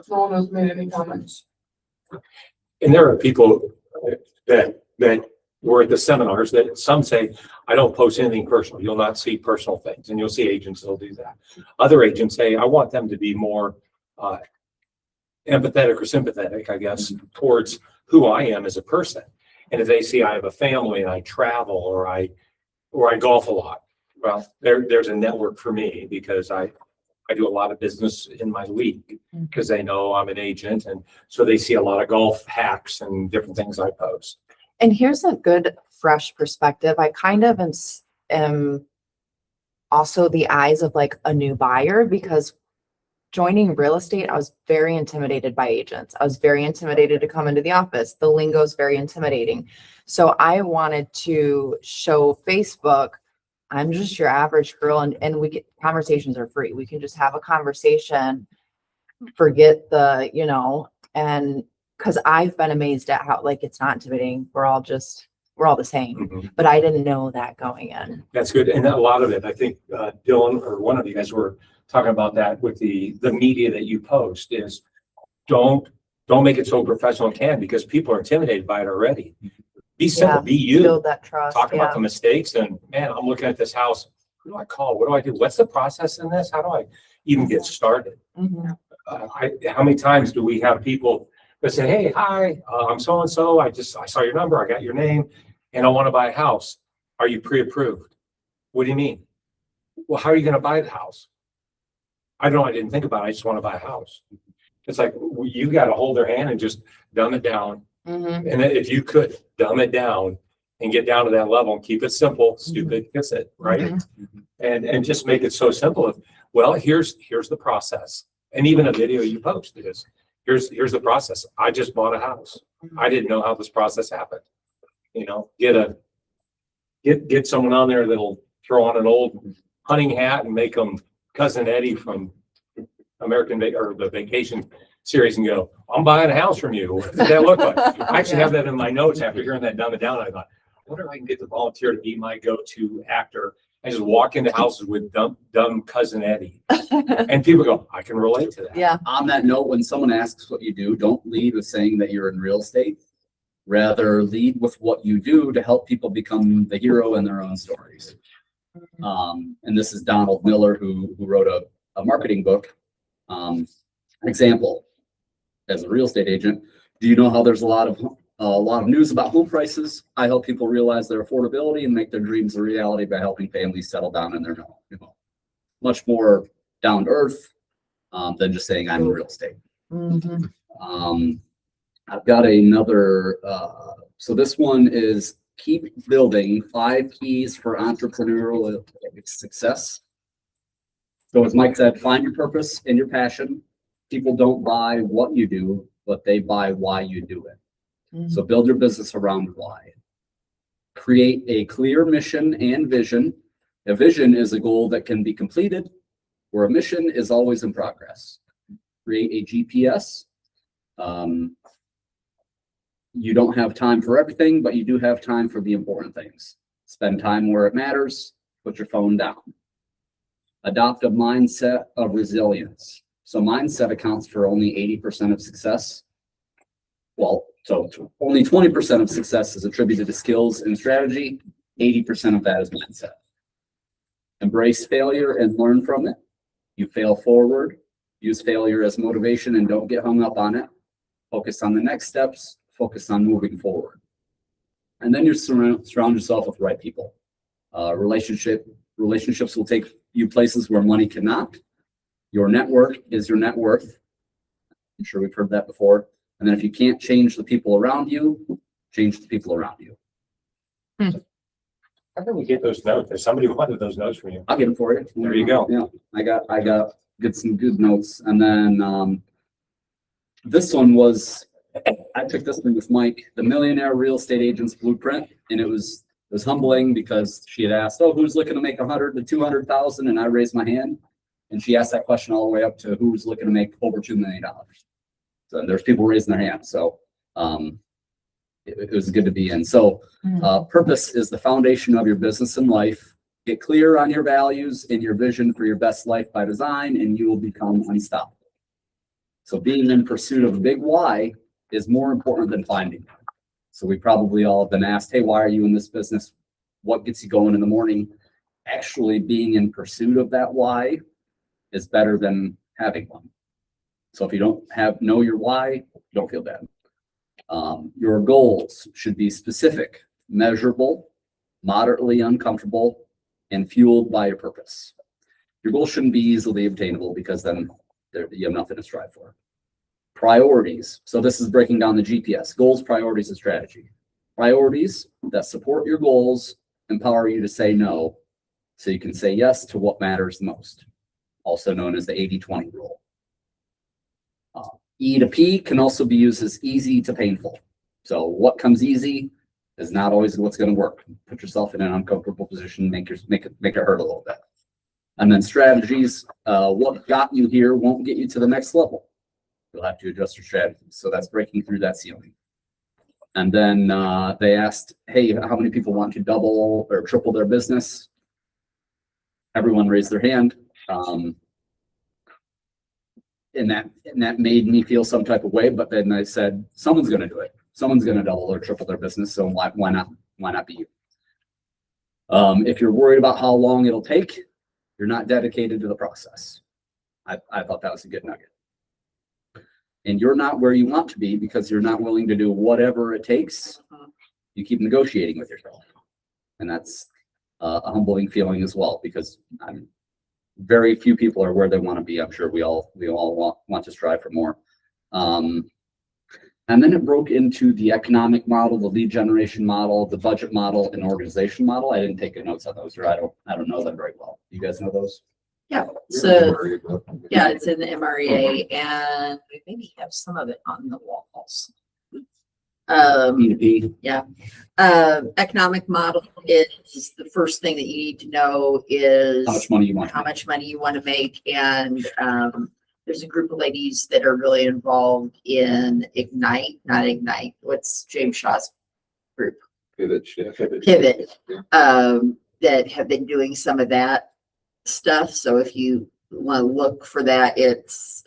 No one has made any comments. And there are people that were at the seminars that some say, I don't post anything personal. You'll not see personal things. And you'll see agents that'll do that. Other agents say, I want them to be more empathetic or sympathetic, I guess, towards who I am as a person. And if they see I have a family and I travel or I golf a lot, well, there's a network for me because I do a lot of business in my league because they know I'm an agent. And so they see a lot of golf hacks and different things I post. And here's a good fresh perspective. I kind of am also the eyes of like a new buyer, because joining real estate, I was very intimidated by agents. I was very intimidated to come into the office. The lingo is very intimidating. So I wanted to show Facebook, I'm just your average girl, and conversations are free. We can just have a conversation, forget and because I've been amazed at how, like, it's not intimidating. We're all the same, but I didn't know that going in. That's good. And a lot of it, I think Dillon or one of you guys were talking about that with the media that you post is don't make it so professional and canned because people are intimidated by it already. Be simple, Yeah, be you. build that trust. Talk Yeah. about the mistakes and man, I'm looking at this house. Who do I call? What do I do? What's the process in this? How do I even get started? Mhm. How many times do we have people that say, hey, hi, I'm so-and-so. I saw your number. I got your name and I want to buy a house. Are you pre-approved? What do you mean? Well, how are you going to buy the house? I don't know. I didn't think about it. I just want to buy a house. It's like, you got to hold their hand and just dumb it down. Mhm. And then if you could dumb it down and get down to that level and keep it simple, stupid, kiss it, right? And just make it so simple. Well, here's the process. And even a video you post is, here's the process. I just bought a house. I didn't know how this process happened. Get someone on there that'll throw on an old hunting hat and make them Cousin Eddie from the Vacation series and go, I'm buying a house from you. What does that look like? I actually have that in my notes after hearing that dumb it down. I thought, I wonder if I can get the volunteer to be my go-to actor. I just walk into houses with dumb Cousin Eddie. And people go, I can relate to that. Yeah. On that note, when someone asks what you do, don't lead with saying that you're in real estate. Rather, lead with what you do to help people become the hero in their own stories. And this is Donald Miller, who wrote a marketing book. Example, as a real estate agent, do you know how there's a lot of news about home prices? I help people realize their affordability and make their dreams a reality by helping families settle down in their home. Much more down to earth than just saying I'm in real estate. Mhm. I've got another. So this one is keep building 5 keys for entrepreneurial success. So as Mike said, find your purpose and your passion. People don't buy what you do, but they buy why you do it. So build your business around why. Create a clear mission and vision. A vision is a goal that can be completed, where a mission is always in progress. Create a GPS. You don't have time for everything, but you do have time for the important things. Spend time where it matters. Put your phone down. Adopt a mindset of resilience. So mindset accounts for only 80% of success. Well, so only 20% of success is attributed to skills and strategy. 80% of that is mindset. Embrace failure and learn from it. You fail forward. Use failure as motivation and don't get hung up on it. Focus on the next steps. Focus on moving forward. And then you surround yourself with the right people. Relationships will take you places where money cannot. Your network is your net worth. I'm sure we've heard that before. And then if you can't change the people around you, change the people around you. How can we get those notes? There's somebody who wanted those notes from you. I'll get them for you. There you go. Yeah, I got some good notes. And then this one was, I took this one with Mike, the Millionaire Real Estate Agent's Blueprint, and it was humbling because she had asked, "Oh, who's looking to make 100 to 200,000?" And I raised my hand, and she asked that question all the way up to who's looking to make over $2 million. So there's people raising their hands. So it was good to be in. So purpose is the foundation of your business and life. Get clear on your values and your vision for your best life by design, and you will become unstoppable. So being in pursuit of a big why is more important than finding one. So we probably all have been asked, "Hey, why are you in this business? What gets you going in the morning?" Actually, being in pursuit of that why is better than having one. So if you don't know your why, don't feel bad. Your goals should be specific, measurable, moderately uncomfortable, and fueled by your purpose. Your goals shouldn't be easily obtainable because then you have nothing to strive for. Priorities. So this is breaking down the GPS. Goals, priorities, and strategy. Priorities that support your goals empower you to say no so you can say yes to what matters most, also known as the 80-20 rule. E to P can also be used as easy to painful. So what comes easy is not always what's going to work. Put yourself in an uncomfortable position, make it hurt a little bit. And then strategies, what got you here won't get you to the next level. You'll have to adjust your strategies. So that's breaking through that ceiling. And then they asked, "Hey, how many people want to double or triple their business?" Everyone raised their hand. And that made me feel some type of way. But then I said, someone's going to do it. Someone's going to double or triple their business. So why not? Why not be you? If you're worried about how long it'll take, you're not dedicated to the process. I thought that was a good nugget. And you're not where you want to be because you're not willing to do whatever it takes. You keep negotiating with yourself. And that's a humbling feeling as well, because very few people are where they want to be. I'm sure we all want to strive for more. And then it broke into the economic model, the lead generation model, the budget model, and organization model. I didn't take good notes on those, or I don't know them very well. You guys know those? Yeah, so yeah, it's in the MREA, and we maybe have some of it on the walls. B2B. Yeah. Economic model is the first thing that you need to know is How much money you want. how much money you want to make. And there's a group of ladies that are really involved in not Ignite. What's James Shaw's group? Pivot. That have been doing some of that stuff. So if you want to look for that, it's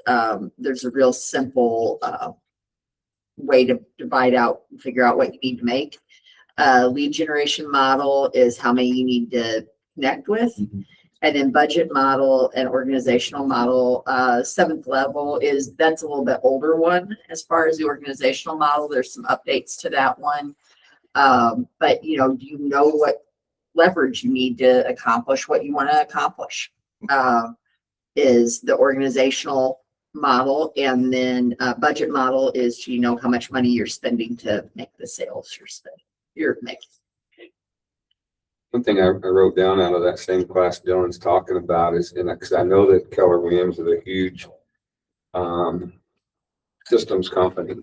there's a real simple way to divide out and figure out what you need to make. Lead generation model is how many you need to connect with. Mm-hmm. And then budget model and organizational model, 7th level that's a little bit older one. As far as the organizational model, there's some updates to that one. But do you know what leverage you need to accomplish what you want to accomplish? Is the organizational model, and then budget model is how much money you're spending to make the sales you're making. One thing I wrote down out of that same class Dillon's talking about is, because I know that Keller Williams is a huge systems company,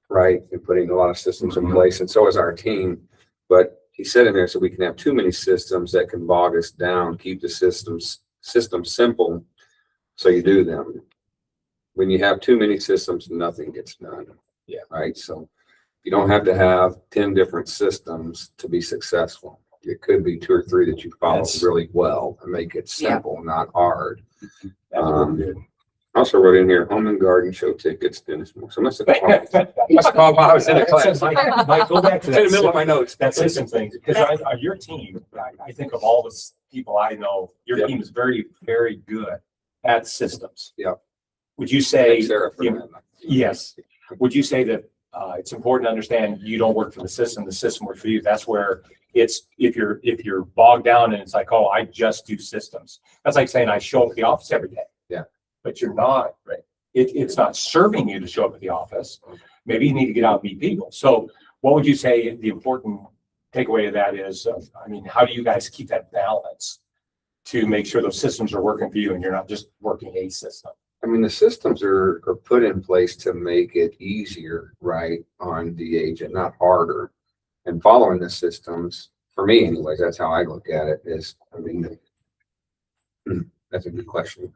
right? And putting a lot of systems in place, and so is our team. But he said in there, so we can have too many systems that can bog us down, keep the systems simple. So you do them. When you have too many systems, nothing gets done. Yeah. Right. So you don't have to have 10 different systems to be successful. It could be 2 or 3 that you follow Yes. really well and make it simple, not hard. That's really good. I also wrote in here, home and garden show tickets, Dennis. So must have called while I was in a class. Mike, go back to It's in the that. middle of my notes. That system thing, because your team, I think of all the people I know, your Yep. team is very, very good at systems. Yep. Would you say, Thanks, Sarah, for you that. know, yes, would you say that it's important to understand you don't work for the system works for you? That's where it's, if you're bogged down and it's like, oh, I just do systems. That's like saying I show up at the office every day. Yeah. But you're not, right? It's not serving you to show up at the office. Maybe you need to get out and meet people. So what would you say the important takeaway of that is? I mean, how do you guys keep that balance to make sure those systems are working for you and you're not just working a system? I mean, the systems are put in place to make it easier, right, on the agent, not harder. And following the systems, for me anyways, that's how I look at it is, I mean, that's a good question.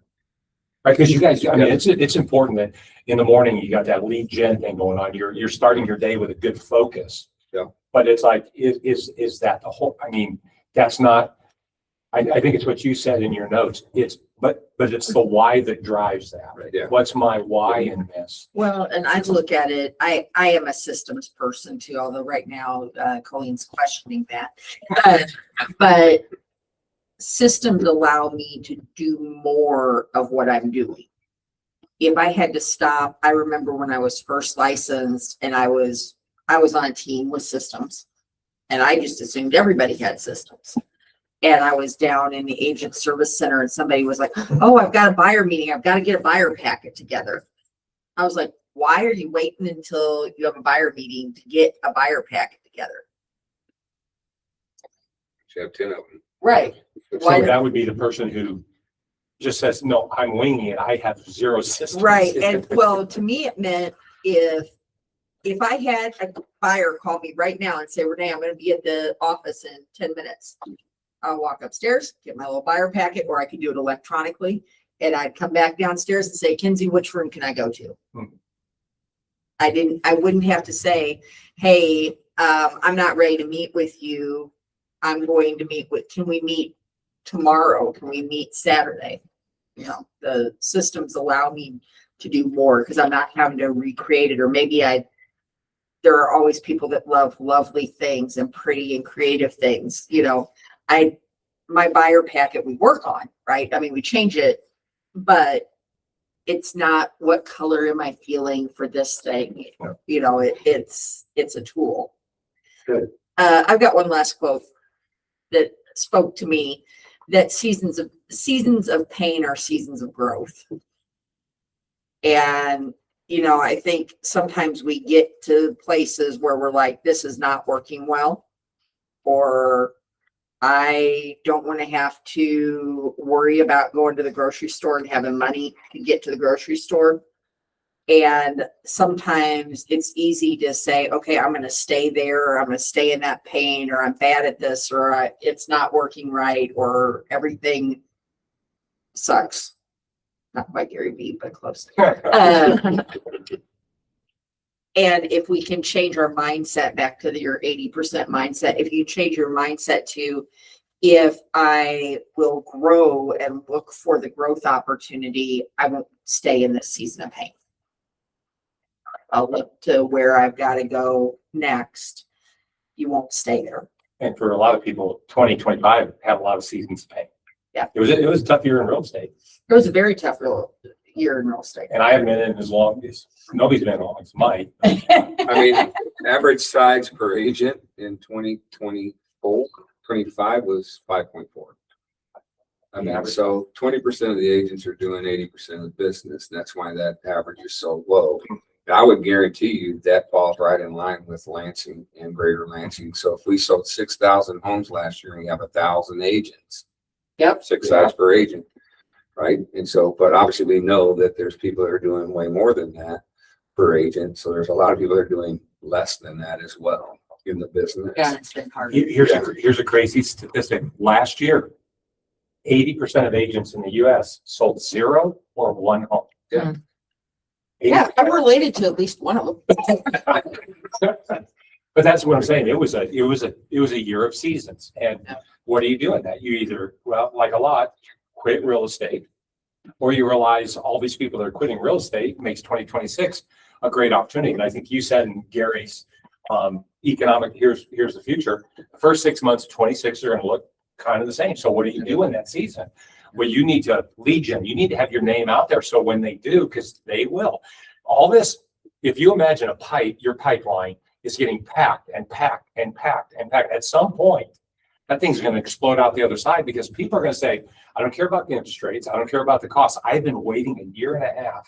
Right, because you guys, I mean, it's important that in the morning you got that lead gen thing going on. You're starting your day with a good focus. Yeah. But it's like, is that the whole? I mean, that's not. I think it's what you said in your notes. But it's the why that drives that. Right. Yeah. What's my why in this? Well, and I look at it, I am a systems person too, although right now, Colleen's questioning that. But systems allow me to do more of what I'm doing. If I had to stop, I remember when I was first licensed and I was on a team with systems and I just assumed everybody had systems. And I was down in the agent service center and somebody was like, oh, I've got a buyer meeting. I've got to get a buyer packet together. I was like, why are you waiting until you have a buyer meeting to get a buyer packet together? You have 10 of them. Right. So Why- that would be the person who just says, no, I'm winging it. I have zero systems. Right. And well, to me, it meant if I had a buyer call me right now and say, Renee, I'm going to be at the office in 10 minutes. I'll walk upstairs, get my little buyer packet, or I could do it electronically. And I'd come back downstairs and say, Kinsey, which room can I go to? I wouldn't have to say, hey, I'm not ready to meet with you. I'm going to can we meet tomorrow? Can we meet Saturday? You know, the systems allow me to do more because I'm not having to recreate it. Or maybe there are always people that love lovely things and pretty and creative things. You know, my buyer packet we work on, right? I mean, we change it, but it's not what color am I feeling for this thing? You know, it's a tool. Good. I've got one last quote that spoke to me, that seasons of pain are seasons of growth. And, you know, I think sometimes we get to places where we're like, this is not working well, or I don't want to have to worry about going to the grocery store and having money to get to the grocery store. And sometimes it's easy to say, okay, I'm going to stay there, or I'm going to stay in that pain, or I'm bad at this, or it's not working right, or everything sucks. Not by Gary Vee, but close. And if we can change our mindset back to your 80% mindset, if you change your mindset to, if I will grow and look for the growth opportunity, I won't stay in this season of pain. I'll look to where I've got to go next. You won't stay there. And for a lot of people, 2025 had a lot of seasons of pain. Yeah. It was a tough year in real estate. It was a very tough year in real estate. And I haven't been in as long as, nobody's been in as long as Mike. I mean, average size per agent in 2025 was 5.4. I mean, so 20% of the agents are doing 80% of the business. And that's why that average is so low. And I would guarantee you that falls right in line with Lansing and Greater Lansing. So if we sold 6,000 homes last year and we have 1,000 agents, Yep. 6 sites per agent, right? And so, but obviously we know that there's people that are doing way more than that per agent. So there's a lot of people that are doing less than that as well. in the business. Yeah, it's been hard. Here's a crazy statistic. Last year, 80% of agents in the US sold 0 or 1 home. Yeah. Yeah, I'm related to at least one of them. But that's what I'm saying. It was a year of seasons. And Yeah. what are you doing that? You either, well, like a lot, quit real estate, or you realize all these people that are quitting real estate makes 2026 a great opportunity. And I think you said in Gary's economic, here's the future. The first 6 months of 26 are going to look kind of the same. So what do you do in that season? Well, you need to lead gen. You need to have your name out there. So when they do, because they will, all this, if you imagine a pipe, your pipeline is getting packed and packed and packed and packed. At some point, that thing's going to explode out the other side because people are going to say, I don't care about the interest rates. I don't care about the costs. I've been waiting a year and a half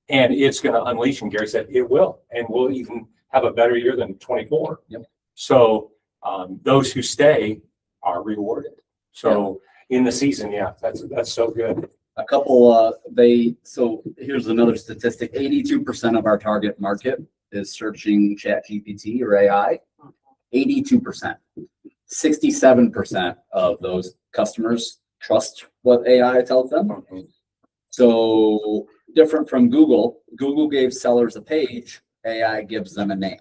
and it's going to unleash. And Gary said it will, and we'll even have a better year than 24. Yep. So those who stay are rewarded. So in the season, yeah, that's so good. A couple, so here's another statistic. 82% of our target market is searching Chat GPT or AI. 82%. 67% of those customers trust what AI tells them. So different from Google. Google gave sellers a page, AI gives them a name.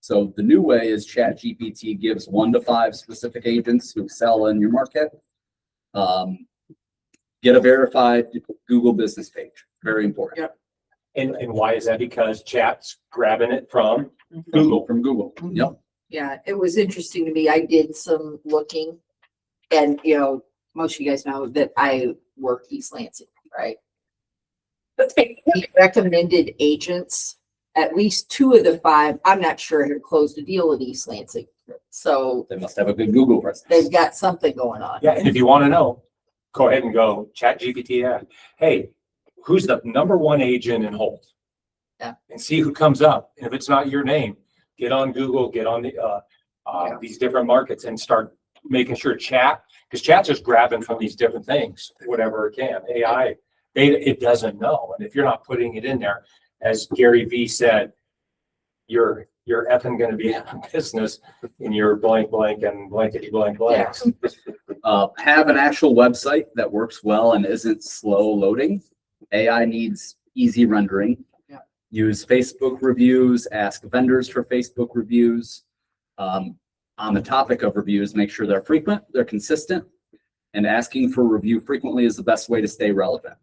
So the new way is Chat GPT gives 1 to 5 specific agents who sell in your market. Get a verified Google business page. Very important. Yep. And why is that? Because Chat's grabbing it from Google. From Google. Yep. Yeah, it was interesting to me. I did some looking and, most of you guys know that I work East Lansing, right? But he recommended agents, at least 2 of the 5, I'm not sure, had closed a deal at East Lansing. So They must have a good Google presence. they've got something going on. Yeah, and if you want to know, go ahead and go Chat GPT. Hey, who's the number 1 agent in Holt? Yeah. And see who comes up. And if it's not your name, get on Google, get on the these different markets and start making sure Chat, because Chat's just grabbing from these different things, whatever it can. AI, it doesn't know. And if you're not putting it in there, as Gary V said, you're effing going to be out of business in your blank and blankety blank blanks. Have an actual website that works well and isn't slow loading. AI needs easy rendering. Yeah. Use Facebook reviews, ask vendors for Facebook reviews. On the topic of reviews, make sure they're frequent, they're consistent, and asking for review frequently is the best way to stay relevant.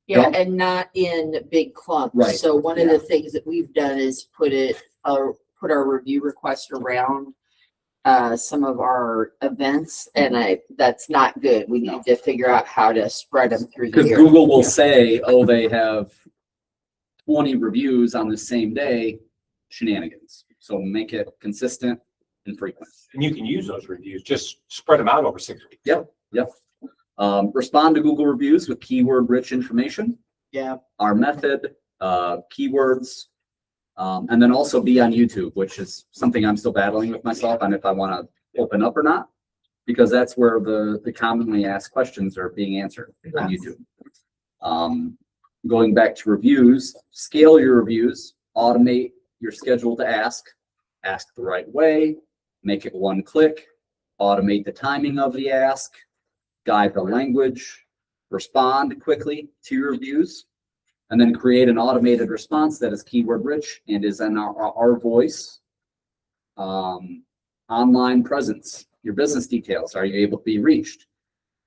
Yeah, and not in big clumps. Right. So one of the things that we've done is put our review request around some of our events, and that's not good. We need to figure out how to spread them through the Because year. Google will say, oh, they have 20 reviews on the same day, shenanigans. So make it consistent and frequent. And you can use those reviews, just spread them out over 6 weeks. Yep. Respond to Google reviews with keyword-rich information. Yeah. Our method, keywords, and then also be on YouTube, which is something I'm still battling with myself on if I want to open up or not, because that's where the commonly asked questions are being answered on YouTube. Going back to reviews, scale your reviews, automate your schedule to ask the right way, make it 1 click, automate the timing of the ask, guide the language, respond quickly to your reviews, and then create an automated response that is keyword rich and is in our voice. Online presence, your business details. Are you able to be reached?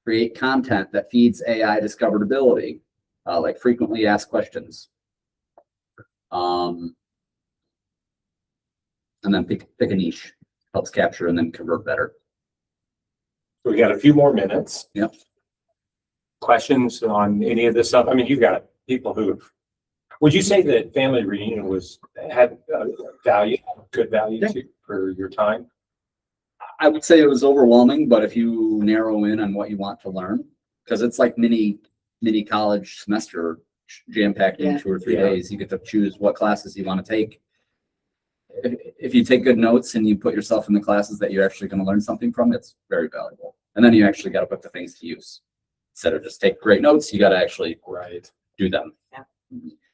Create content that feeds AI discoverability, like frequently asked questions. And then pick a niche, helps capture and then convert better. So we got a few more minutes. Yep. Questions on any of this stuff? I mean, you've got people who, would you say that family reunion had value, good value for your time? I would say it was overwhelming, but if you narrow in on what you want to learn, because it's like mini college semester jam-packed in 2 or 3 days, you get to choose what classes you want to take. If you take good notes and you put yourself in the classes that you're actually going to learn something from, it's very valuable. And then you actually got to put the things to use. Instead of just take great notes, you got to actually do them.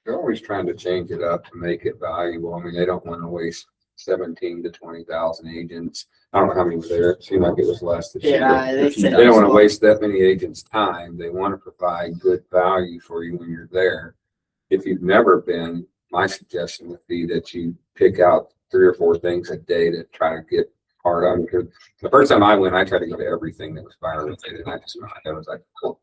They're always trying to change it up to make it valuable. I mean, they don't want to waste 17 to 20,000 agents. I don't know how many were there. It seemed like it was less this year. Yeah, they said They don't want to waste that many agents' time. They want to provide good value for you when you're there. If you've never been, my suggestion would be that you pick out 3 or 4 things a day to try to get hard on. Because the first time I went, I tried to go to everything that was fire related. And I was like, cool,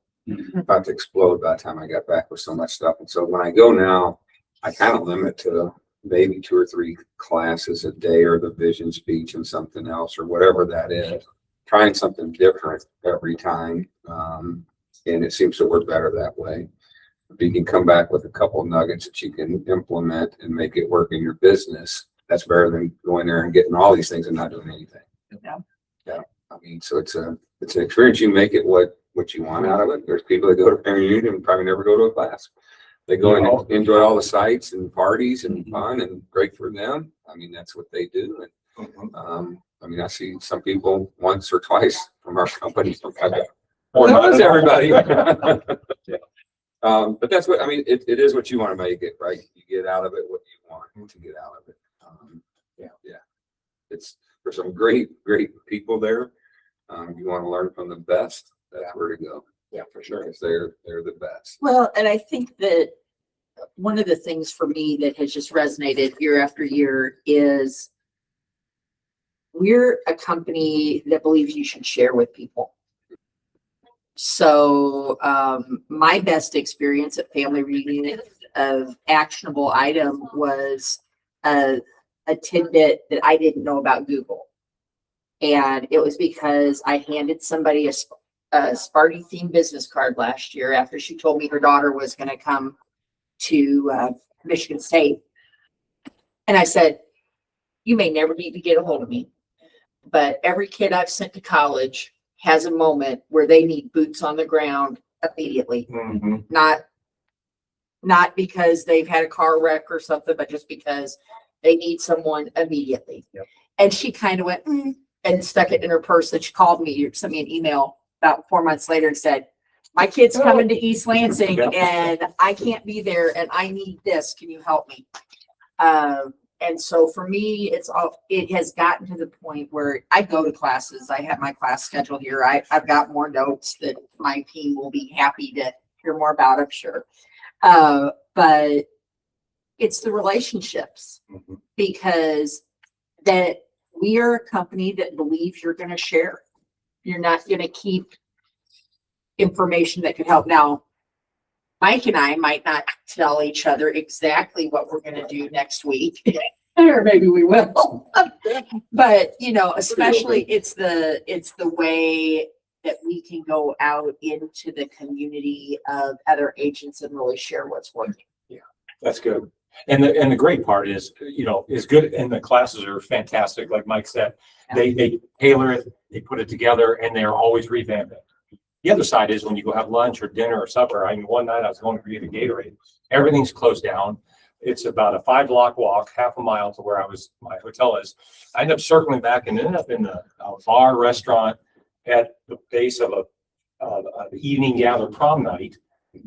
about to explode by the time I got back with so much stuff. And so when I go now, I kind of limit to maybe 2 or 3 classes a day, or the vision speech and something else, or whatever that is. Trying something different every time. And it seems to work better that way. If you can come back with a couple of nuggets that you can implement and make it work in your business, that's better than going there and getting all these things and not doing anything. Yeah. Yeah. I mean, so it's an experience. You make it what you want out of it. There's people that go to parent union and probably never go to a class. They go and enjoy all the sights and parties and fun, and great for them. I mean, that's what they do. And I mean, I see some people once or twice from our company. Well, that was everybody. Yeah. But that's what I mean. It is what you want to make it, right? You get out of it what you want to get out of it. There's some great people there. You want to learn from the best. That's where to go. Yeah, for sure. Because they're the best. Well, and I think that one of the things for me that has just resonated year after year is we're a company that believes you should share with people. So my best experience at family reunion of actionable item was a tidbit that I didn't know about Google. And it was because I handed somebody a Sparty themed business card last year after she told me her daughter was going to come to Michigan State. And I said, you may never need to get a hold of me, but every kid I've sent to college has a moment where they need boots on the ground immediately. Not because they've had a car wreck or something, but just because they need someone immediately. Yep. And she kind of went and stuck it in her purse. And she called me, sent me an email about 4 months later and said, my kid's coming to East Lansing and I can't be there and I need this. Can you help me? And so for me, it has gotten to the point where I go to classes. I have my class schedule here. I've got more notes that my team will be happy to hear more about, I'm sure. But it's the relationships, because that we are a company that believes you're going to share. You're not going to keep information that could help. Now, Mike and I might not tell each other exactly what we're going to do next week, or maybe we will. But especially it's the way that we can go out into the community of other agents and really share what's working. Yeah, that's good. And the great part is, is good. And the classes are fantastic. Like Mike said, they tailor it, they put it together, and they're always revamping. The other side is when you go have lunch or dinner or supper. I mean, one night I was going to get a Gatorade. Everything's closed down. It's about a 5-block walk, half a mile to where my hotel is. I end up circling back and ended up in a bar restaurant at the base of the evening prom night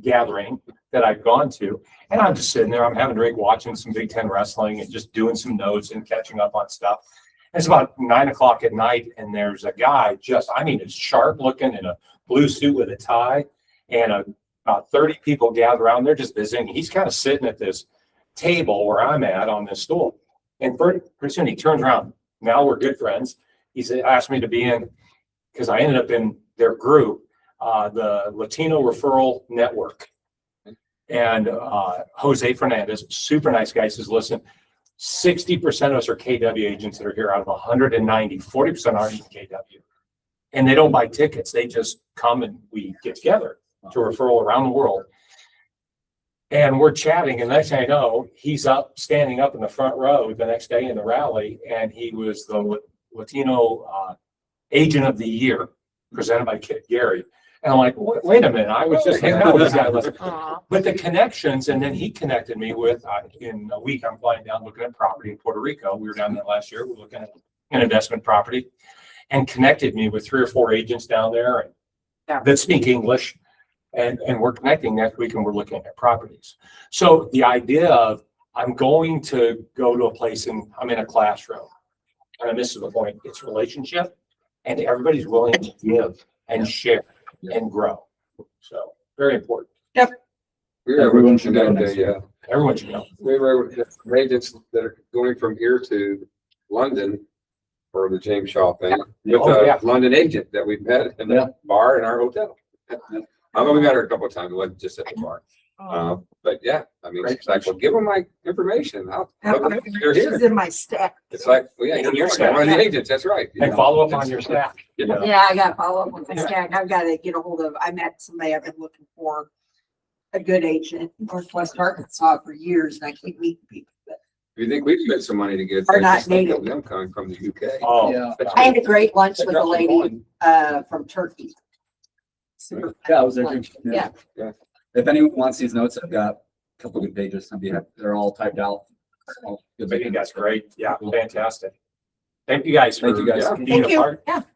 gathering that I've gone to. And I'm just sitting there, I'm having a drink, watching some Big Ten wrestling and just doing some notes and catching up on stuff. It's about 9 o'clock at night, and there's a guy it's sharp looking in a blue suit with a tie, and about 30 people gather around. They're just visiting. He's kind of sitting at this table where I'm at on this stool. And pretty soon he turns around. Now we're good friends. He asked me to be in, because I ended up in their group, the Latino Referral Network. And Jose Fernandez, super nice guy, says, listen, 60% of us are KW agents that are here out of 190, 40% aren't even KW. And they don't buy tickets. They just come and we get together to referral around the world. And we're chatting, and next thing I know, he's standing up in the front row the next day in the rally, and he was the Latino Agent of the Year, presented by Gary. And I'm like, wait a minute, I was just hanging out with this guy. But the connections, and then he connected me with, in a week, I'm flying down looking at property in Puerto Rico. We were down there last year. We were looking at an investment property, and connected me with 3 or 4 agents down there that speak English. And we're connecting next week, and we're looking at properties. So the idea of I'm going to go to a place and I'm in a classroom. And this is the point, it's relationship and everybody's willing to give and share and grow. So very important. Everyone should go next Yeah. Everyone should know. We were agents that are going from here to London for the James Shaw thing with Oh, yeah. a London agent that we've met in Yeah. the bar in our hotel. I mean, we met her a couple of times, it wasn't just at the bar. But yeah, I mean, it's like, well, give them my information. They're here. She's in my staff. It's like, well, yeah, In your you're staff. one of the agents, that's right. you And know. follow up on your staff. You know. Yeah, I gotta follow up with my stack. I've gotta get a hold of, I met somebody I've been looking for, a good agent in Northwest Arkansas for years, and I keep meeting people. But If you think we've spent some money to get. Are not just think of native. Them coming from the UK. Oh, Yeah. I had a great lunch with a lady, from Turkey. Super Yeah, I was there. too. lunch. Yeah. If anyone wants these notes, I've got a couple good pages. I'd be happy. They're all typed out. All good I think that's great. Yeah, fantastic. Thank you guys Thank for you guys. being a Thank you. part. Yeah, thank